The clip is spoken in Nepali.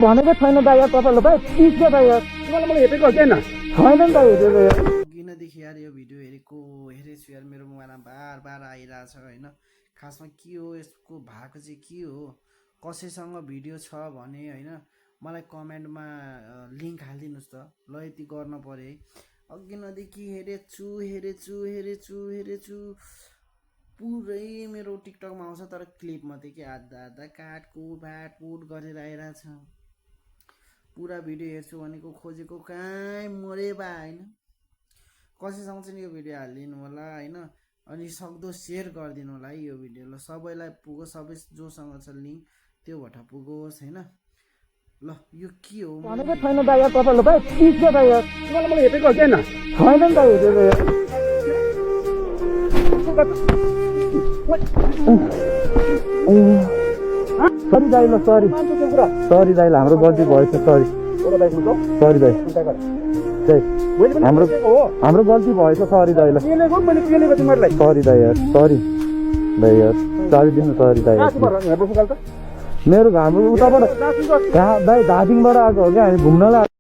भनेको छैन दाइ यार तपाईँले भाइ प्लिज क्या दाइ यार मलाई हेपेको छैन छैन नि दाइ हेरेको यार किनदेखि यार यो भिडियो हेरेछु यार मेरो मोबाइलमा बार बार आइरहेछ होइन। खासमा के हो यसको भएको चाहिँ के हो, कसैसँग भिडियो छ भने होइन मलाई कमेन्टमा लिङ्क हालिदिनुहोस् त। ल यति गर्न पऱ्यो है। अघि नदेखि हेरेछु पुरै मेरो टिकटकमा आउँछ तर क्लिप मात्रै के आधा काटकुट गरेर आइरहेछ। पुरा भिडियो हेर्छु भनेको खोजेको कहीँ मरे बा होइन। कसैसँग चाहिँ यो भिडियो हालिदिनु होला होइन, अनि सक्दो सेयर गरिदिनु होला है यो भिडियो। ल सबैलाई पुगोस्, सबै जोसँग छ लिङ्क त्योबाट पुगोस् होइन। ल यो के हो भनेको छैन दाइ यार तपाईँले भाइ प्लिज क्या दाइ यार मलाई हेपेको छैन छैन नि दाइ हेरेको यार सरी दाइ ल सरी सरी दाइ हाम्रो गल्ती भएछ सरी सरी दाइ हाम्रो गल्ती भएछ सरी दाइ ल सरी दाइ यार सरी दाइ यार सरी दिनु सरी दाइ मेरो हाम्रो उताबाट कहाँ दाइ धादिङबाट आएको हो क्या हामी घुम्नलाई